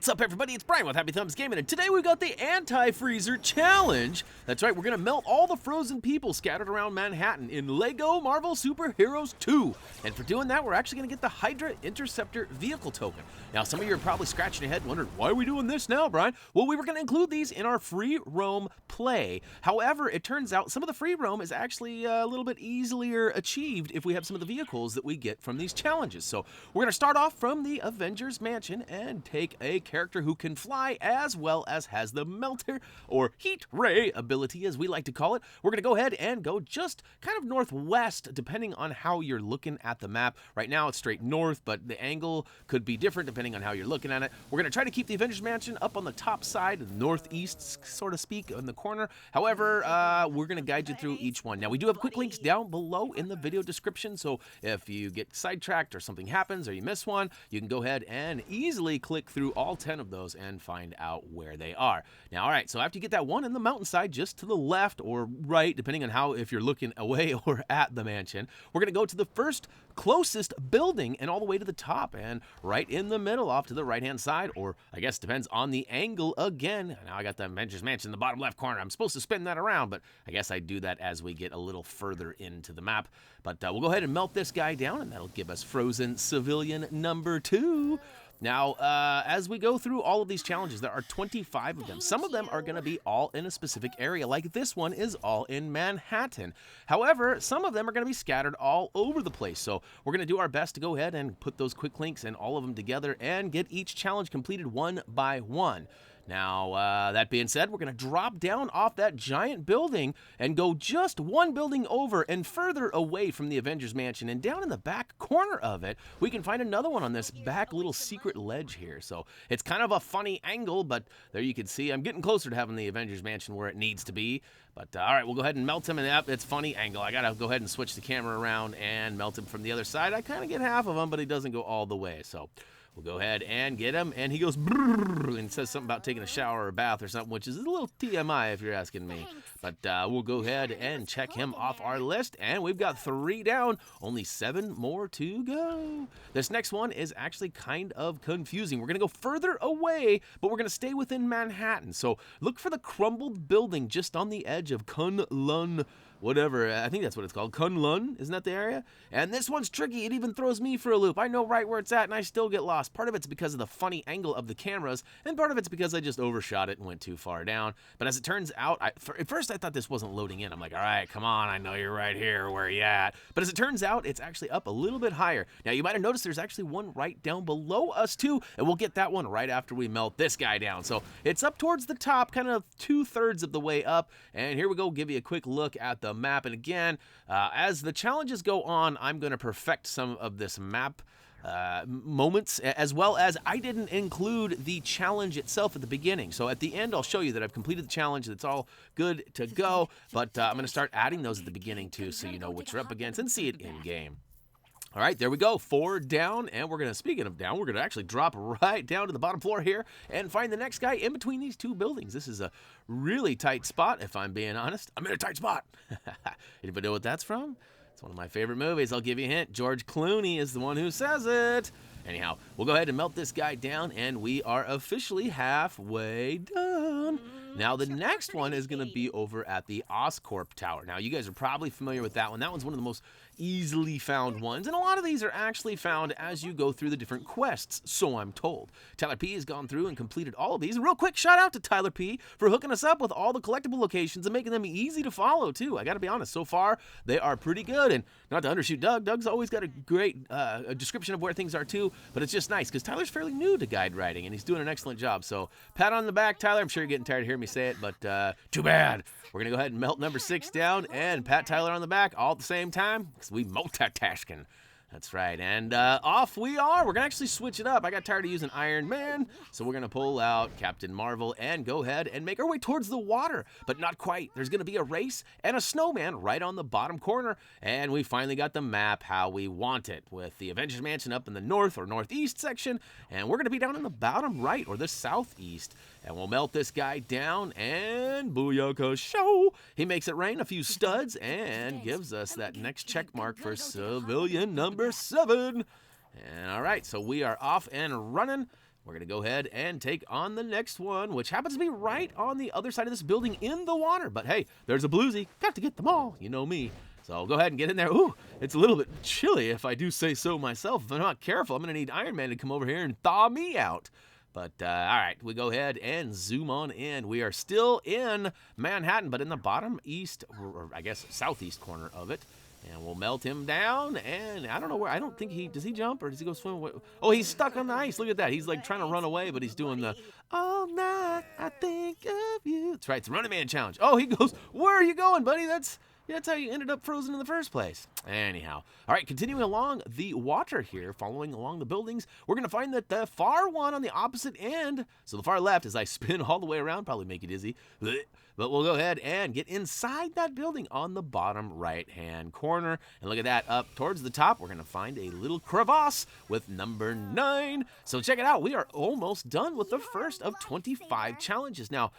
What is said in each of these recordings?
What's up, everybody? It's Brian with HappyThumbsGaming, and today we've got the Antifreezer Challenge. That's right, we're going to melt all the frozen people scattered around Manhattan in LEGO Marvel Super Heroes 2. And for doing that, we're actually going to get the Hydra Interceptor Vehicle Token. Now, some of you are probably scratching your head wondering, why are we doing this now, Brian? Well, we were going to include these in our free roam play. However, it turns out some of the free roam is actually a little bit easier achieved if we have some of the vehicles that we get from these challenges. So we're going to start off from the Avengers Mansion and take a character who can fly as well as has the melter or heat ray ability, as we like to call it. We're going to go ahead and go just kind of northwest, depending on how you're looking at the map. Right now it's straight north, but the angle could be different depending on how you're looking at it. We're going to try to keep the Avengers Mansion up on the top side, northeast, so to speak, in the corner. However, we're going to guide you through each one. Now, we do have quick links down below in the video description, so if you get sidetracked or something happens or you miss one, you can go ahead and easily click through all 10 of those and find out where they are. Now, all right, so after you get that one in the mountainside, just to the left or right, depending on how, if you're looking away or at the mansion, we're going to go to the first closest building and all the way to the top, and right in the middle off to the right-hand side, or I guess depends on the angle again. Now I got the Avengers Mansion in the bottom left corner. I'm supposed to spin that around, but I guess I do that as we get a little further into the map. But we'll go ahead and melt this guy down, and that'll give us frozen civilian number 2. Now, as we go through all of these challenges, there are 25 of them. Some of them are going to be all in a specific area, like this one is all in Manhattan. However, some of them are going to be scattered all over the place. So we're going to do our best to go ahead and put those quick links and all of them together and get each challenge completed one by one. Now, that being said, we're going to drop down off that giant building and go just one building over and further away from the Avengers Mansion. And down in the back corner of it, we can find another one on this back little secret ledge here. So it's kind of a funny angle, but there you can see I'm getting closer to having the Avengers Mansion where it needs to be. But all right, we'll go ahead and melt him, and it's funny angle. I got to go ahead and switch the camera around and melt him from the other side. I kind of get half of him, but he doesn't go all the way. So we'll go ahead and get him, and he goes brrr, and says something about taking a shower or a bath or something, which is a little TMI if you're asking me. But we'll go ahead and check him off our list, and we've got 3 down, only 7 more to go. This next one is actually kind of confusing. We're going to go further away, but we're going to stay within Manhattan. So look for the crumbled building just on the edge of Kunlun, whatever, I think that's what it's called. Kunlun, isn't that the area? And this one's tricky. It even throws me for a loop. I know right where it's at, and I still get lost. Part of it's because of the funny angle of the cameras, and part of it's because I just overshot it and went too far down. But as it turns out, at first I thought this wasn't loading in. I'm like, all right, come on, I know you're right here. Where are you at? But as it turns out, it's actually up a little bit higher. Now, you might have noticed there's actually one right down below us, too, and we'll get that one right after we melt this guy down. So it's up towards the top, kind of 2/3 of the way up. And here we go, give you a quick look at the map. And again, as the challenges go on, I'm going to perfect some of this map moments, as well as I didn't include the challenge itself at the beginning. So at the end, I'll show you that I've completed the challenge. It's all good to go, but I'm going to start adding those at the beginning too, so you know what you're up against and see it in game. All right, there we go, 4 down, and we're going to, speaking of down, we're going to actually drop right down to the bottom floor here and find the next guy in between these 2 buildings. This is a really tight spot, if I'm being honest. I'm in a tight spot. Anybody know what that's from? It's one of my favorite movies. I'll give you a hint. George Clooney is the one who says it. Anyhow, we'll go ahead and melt this guy down, and we are officially halfway done. Now, the next one is going to be over at the Oscorp Tower. Now, you guys are probably familiar with that one. That one's one of the most easily found ones, and a lot of these are actually found as you go through the different quests, so I'm told. Tyler P has gone through and completed all of these. And real quick, shout out to Tyler P for hooking us up with all the collectible locations and making them easy to follow, too. I got to be honest, so far, they are pretty good. And not to undershoot Doug, Doug's always got a great description of where things are, too. But it's just nice, because Tyler's fairly new to guide writing, and he's doing an excellent job. So, pat on the back, Tyler. I'm sure you're getting tired of hearing me say it, but too bad. We're going to go ahead and melt number 6 down and pat Tyler on the back all at the same time, because we multitasking. That's right, and off we are. We're going to actually switch it up. I got tired of using Iron Man, so we're going to pull out Captain Marvel and go ahead and make our way towards the water, but not quite. There's going to be a race and a snowman right on the bottom corner, and we finally got the map how we want it, with the Avengers Mansion up in the north or northeast section, and we're going to be down in the bottom right or the southeast. And we'll melt this guy down, and booyaka show! He makes it rain a few studs and gives us that next check mark for civilian number 7. And all right, so we are off and running. we're going to go ahead and take on the next one, which happens to be right on the other side of this building in the water. But hey, there's a bluesy. Got to get them all. You know me. So I'll go ahead and get in there. Ooh, it's a little bit chilly if I do say so myself. If I'm not careful, I'm going to need Iron Man to come over here and thaw me out. But, all right, we go ahead and zoom on in. We are still in Manhattan, but in the bottom east, or I guess southeast corner of it. And we'll melt him down, and I don't know where, I don't think does he jump, or does he go swim? Oh, he's stuck on the ice. Look at that. He's like trying to run away, but he's doing the, all night I think of you. That's right, it's Running Man Challenge. Oh, he goes, where are you going, buddy? That's how you ended up frozen in the first place. Anyhow, all right, continuing along the water here, following along the buildings, we're going to find that the far one on the opposite end, so the far left, as I spin all the way around, probably make you dizzy, but we'll go ahead and get inside that building on the bottom right-hand corner. And look at that, up towards the top, we're going to find a little crevasse with number 9. So check it out, we are almost done with the first of 25 challenges. Now,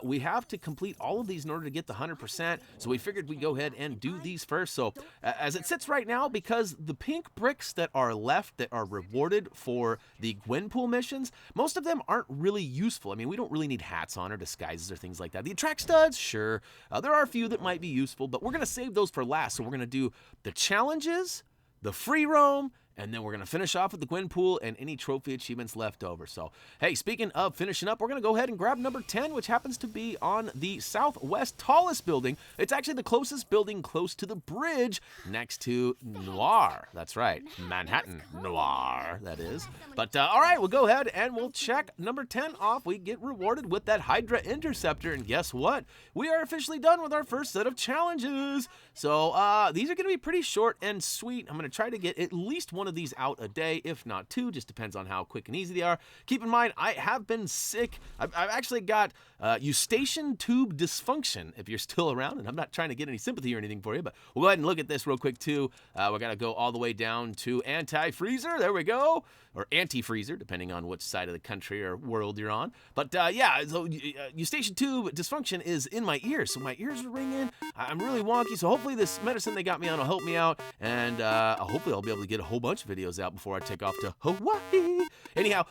we have to complete all of these in order to get the 100%, so we figured we'd go ahead and do these first. So as it sits right now, because the pink bricks that are left that are rewarded for the Gwenpool missions, most of them aren't really useful. I mean, we don't really need hats on or disguises or things like that. The attract studs, sure. There are a few that might be useful, but we're going to save those for last. So we're going to do the challenges, the free roam, and then we're going to finish off with the Gwenpool and any trophy achievements left over. So, hey, speaking of finishing up, we're going to go ahead and grab number 10, which happens to be on the southwest tallest building. It's actually the closest building close to the bridge next to Noir. That's right, Manhattan Noir, that is. But, all right, we'll go ahead and we'll check number 10 off. We get rewarded with that Hydra Interceptor, and guess what? We are officially done with our first set of challenges. So, these are going to be pretty short and sweet. I'm going to try to get at least one of these out a day, if not 2, just depends on how quick and easy they are. Keep in mind, I have been sick. I've actually got eustachian tube dysfunction, if you're still around, and I'm not trying to get any sympathy or anything for you, but we'll go ahead and look at this real quick too. We're going to go all the way down to Antifreezer. There we go. Or Antifreezer, depending on which side of the country or world you're on. But yeah, so eustachian tube dysfunction is in my ears, so my ears are ringing. I'm really wonky, so hopefully this medicine they got me on will help me out, and hopefully I'll be able to get a whole bunch of videos out before I take off to Hawaii. Anyhow,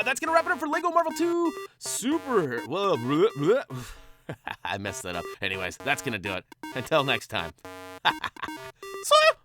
that's going to wrap it up for LEGO Marvel 2 Super... Whoa, bleh, bleh. I messed that up. Anyways, that's going to do it. Until next time. See ya!